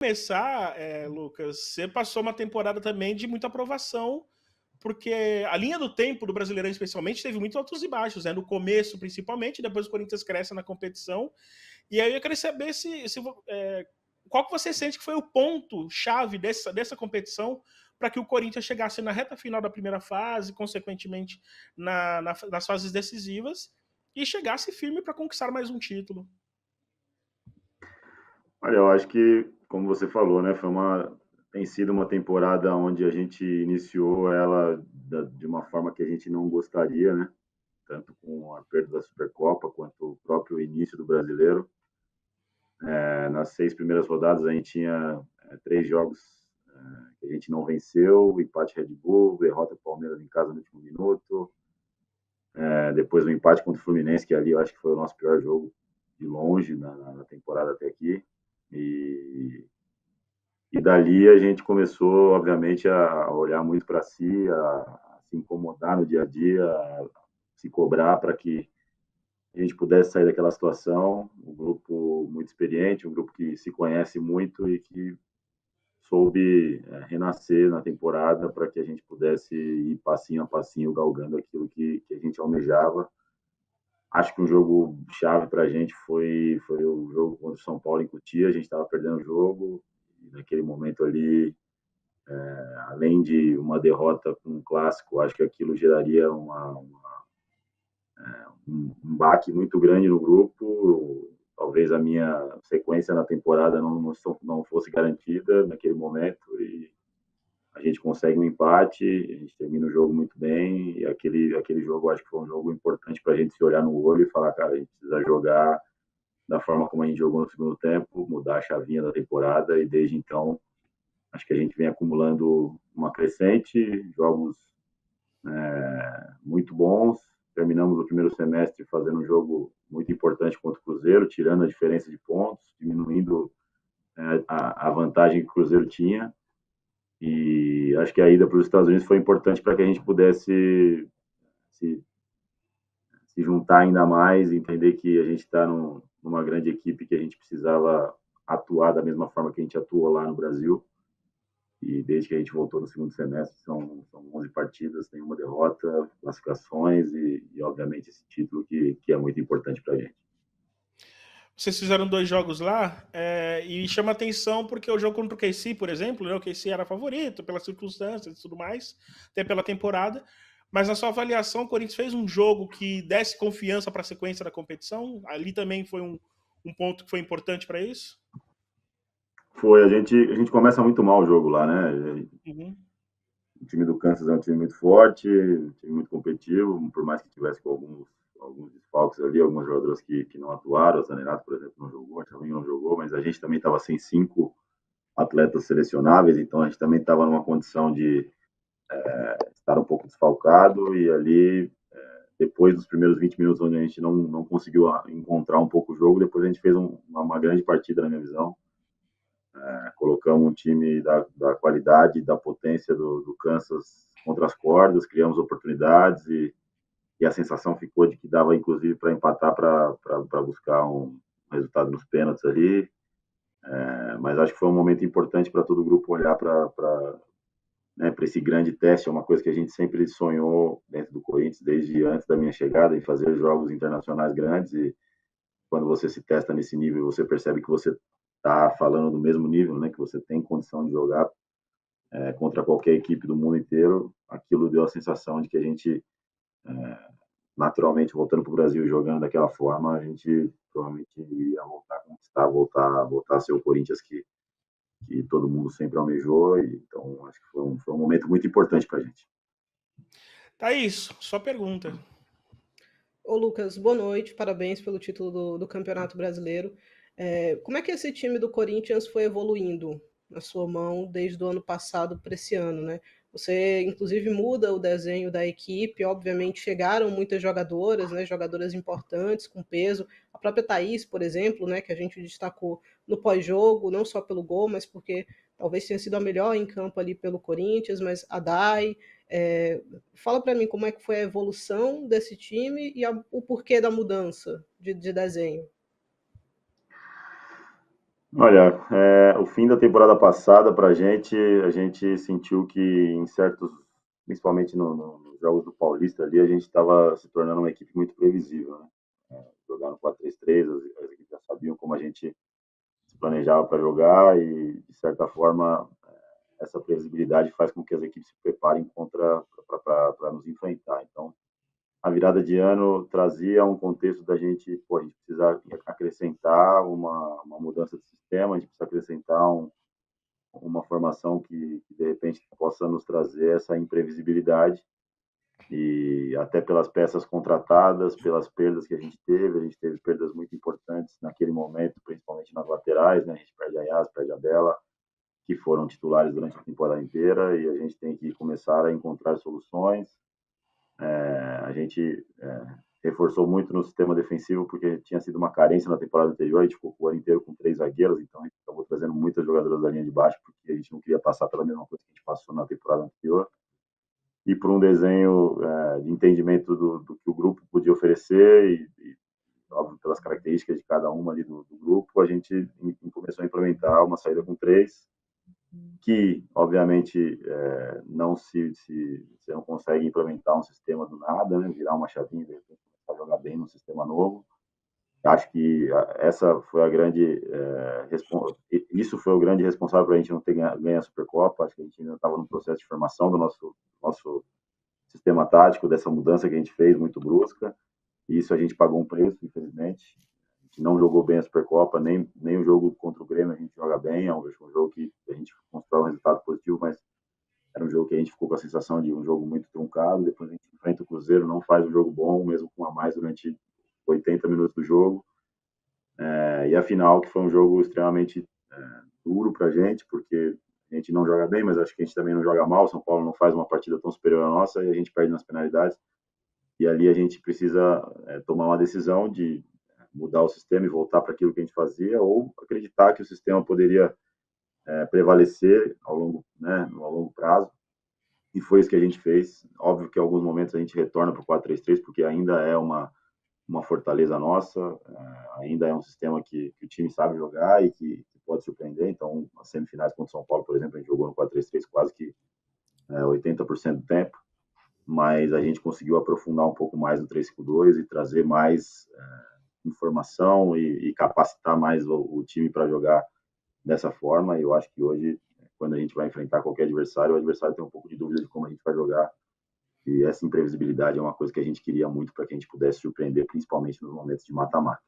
começar, Lucas, você passou uma temporada também de muita aprovação, porque a linha do tempo do Brasileirão, especialmente, teve muitos altos e baixos, né? No começo, principalmente, depois o Corinthians cresce na competição. E aí eu queria saber qual que você sente que foi o ponto-chave dessa competição para que o Corinthians chegasse na reta final da primeira fase, consequentemente nas fases decisivas, e chegasse firme para conquistar mais um título. Olha, eu acho que, como você falou, né, tem sido uma temporada onde a gente iniciou ela de uma forma que a gente não gostaria, né? Tanto com a perda da Supercopa quanto o próprio início do Brasileiro. Nas 6 primeiras rodadas a gente tinha 3 jogos que a gente não venceu, empate Red Bull, derrota Palmeiras em casa no último minuto, depois o empate contra o Fluminense, que ali eu acho que foi o nosso pior jogo de longe na temporada até aqui. E dali a gente começou, obviamente, a olhar muito para si, a se incomodar no dia a dia, a se cobrar para que a gente pudesse sair daquela situação. Um grupo muito experiente, um grupo que se conhece muito e que soube renascer na temporada para que a gente pudesse ir passinho a passinho galgando aquilo que a gente almejava. Acho que um jogo chave para a gente foi o jogo contra o São Paulo em Cotia. A gente estava perdendo o jogo e naquele momento ali, além de uma derrota com um clássico, acho que aquilo geraria um baque muito grande no grupo. Talvez a minha sequência na temporada não fosse garantida naquele momento e a gente consegue um empate, a gente termina o jogo muito bem e aquele jogo acho que foi um jogo importante para a gente se olhar no olho e falar, cara, a gente precisa jogar da forma como a gente jogou no segundo tempo, mudar a chavinha da temporada e desde então acho que a gente vem acumulando uma crescente, jogos muito bons. Terminamos o primeiro semestre fazendo um jogo muito importante contra o Cruzeiro, tirando a diferença de pontos, diminuindo a vantagem que o Cruzeiro tinha. E acho que a ida para os Estados Unidos foi importante para que a gente pudesse se, se juntar ainda mais, entender que a gente está numa grande equipe que a gente precisava atuar da mesma forma que a gente atuou lá no Brasil. E desde que a gente voltou no segundo semestre, são 11 partidas, nenhuma derrota, classificações e obviamente, esse título que é muito importante para a gente. Vocês fizeram 2 jogos lá, e chama atenção porque o jogo contra o KC, por exemplo, né, o KC era favorito pelas circunstâncias e tudo mais, até pela temporada, mas na sua avaliação, o Corinthians fez um jogo que desse confiança para a sequência da competição? Ali também foi um ponto que foi importante para isso? A gente começa muito mal o jogo lá, né? Uhum. O time do Kansas é um time muito forte, um time muito competitivo, por mais que tivesse com alguns desfalques ali, alguns jogadores que não atuaram. O Zanerato, por exemplo, não jogou, o Chavinho não jogou, mas a gente também estava sem 5 atletas selecionáveis, então a gente também estava numa condição de estar um pouco desfalcado e ali, depois dos primeiros 20 minutos onde a gente não conseguiu encontrar um pouco o jogo, depois a gente fez uma grande partida na minha visão. Colocamos um time da qualidade, da potência do Kansas contra as cordas, criamos oportunidades e a sensação ficou de que dava, inclusive, para empatar, para buscar um resultado nos pênaltis ali. Mas acho que foi um momento importante para todo o grupo olhar né, esse grande teste. É uma coisa que a gente sempre sonhou dentro do Corinthians, desde antes da minha chegada, em fazer jogos internacionais grandes. E quando você se testa nesse nível, você percebe que você está falando do mesmo nível, né, que você tem condição de jogar contra qualquer equipe do mundo inteiro. Aquilo deu a sensação de que a gente, naturalmente, voltando para o Brasil e jogando daquela forma, a gente provavelmente iria voltar a conquistar, voltar a ser o Corinthians que todo mundo sempre almejou. E, então, acho que foi um momento muito importante para a gente. Thaís, só pergunta. Ô Lucas, boa noite, parabéns pelo título do Campeonato Brasileiro. Como é que esse time do Corinthians foi evoluindo na sua mão desde o ano passado para esse ano, né? Você, inclusive, muda o desenho da equipe, obviamente chegaram muitas jogadoras, né, jogadoras importantes, com peso. A própria Thaís, por exemplo, né, que a gente destacou no pós-jogo, não só pelo gol, mas porque talvez tenha sido a melhor em campo ali pelo Corinthians, mas a Dai, fala para mim como é que foi a evolução desse time o porquê da mudança de desenho. Olha, o fim da temporada passada, para a gente sentiu que em certos, principalmente nos jogos do Paulista ali, a gente estava se tornando uma equipe muito previsível, né? Jogar no 4-3-3, as equipes já sabiam como a gente se planejava para jogar e, de certa forma, essa previsibilidade faz com que as equipes se preparem para nos enfrentar. Então, a virada de ano trazia um contexto da gente, pô, a gente precisa acrescentar uma mudança de sistema, a gente precisa acrescentar uma formação que, de repente, possa nos trazer essa imprevisibilidade e até pelas peças contratadas, pelas perdas que a gente teve perdas muito importantes naquele momento, principalmente nas laterais, né? A gente perde a Yas, perde a Bela, que foram titulares durante a temporada inteira, e a gente tem que começar a encontrar soluções. A gente reforçou muito no sistema defensivo, porque tinha sido uma carência na temporada anterior, a gente ficou o ano inteiro com 3 zagueiros, então a gente acabou trazendo muitas jogadoras da linha de baixo, porque a gente não queria passar pela mesma coisa que a gente passou na temporada anterior. E por um desenho de entendimento do que o grupo podia oferecer e óbvio, pelas características de cada uma ali do grupo, a gente começou a implementar uma saída com 3, que obviamente você não consegue implementar um sistema do nada, né? Virar uma chavinha e de repente começar a jogar bem num sistema novo. Acho que essa foi a grande isso foi o grande responsável para a gente não ter ganho a Supercopa. Acho que a gente ainda estava no processo de formação do nosso sistema tático, dessa mudança que a gente fez muito brusca. E isso a gente pagou um preço, infelizmente. A gente não jogou bem a Supercopa, nem o jogo contra o Grêmio a gente joga bem. É um jogo que a gente constrói um resultado positivo, mas era um jogo que a gente ficou com a sensação de um jogo muito truncado. Depois a gente enfrenta o Cruzeiro, não faz um jogo bom, mesmo com a mais durante 80 minutos do jogo. E a final, que foi um jogo extremamente duro para a gente, porque a gente não joga bem, mas acho que a gente também não joga mal. São Paulo não faz uma partida tão superior à nossa e a gente perde nas penalidades. E ali a gente precisa tomar uma decisão de mudar o sistema e voltar para aquilo que a gente fazia, ou acreditar que o sistema poderia prevalecer ao longo prazo. E foi isso que a gente fez. Óbvio que em alguns momentos a gente retorna para o 4-3-3, porque ainda é uma fortaleza nossa, ainda é um sistema que o time sabe jogar e que pode surpreender. Então, as semifinais contra o São Paulo, por exemplo, a gente jogou no 4-3-3 quase que 80% do tempo, mas a gente conseguiu aprofundar um pouco mais no 3-5-2 e trazer mais informação e capacitar mais o time para jogar dessa forma. E eu acho que hoje, quando a gente vai enfrentar qualquer adversário, o adversário tem um pouco de dúvida de como a gente vai jogar. E essa imprevisibilidade é uma coisa que a gente queria muito para que a gente pudesse surpreender, principalmente nos momentos de mata-mata.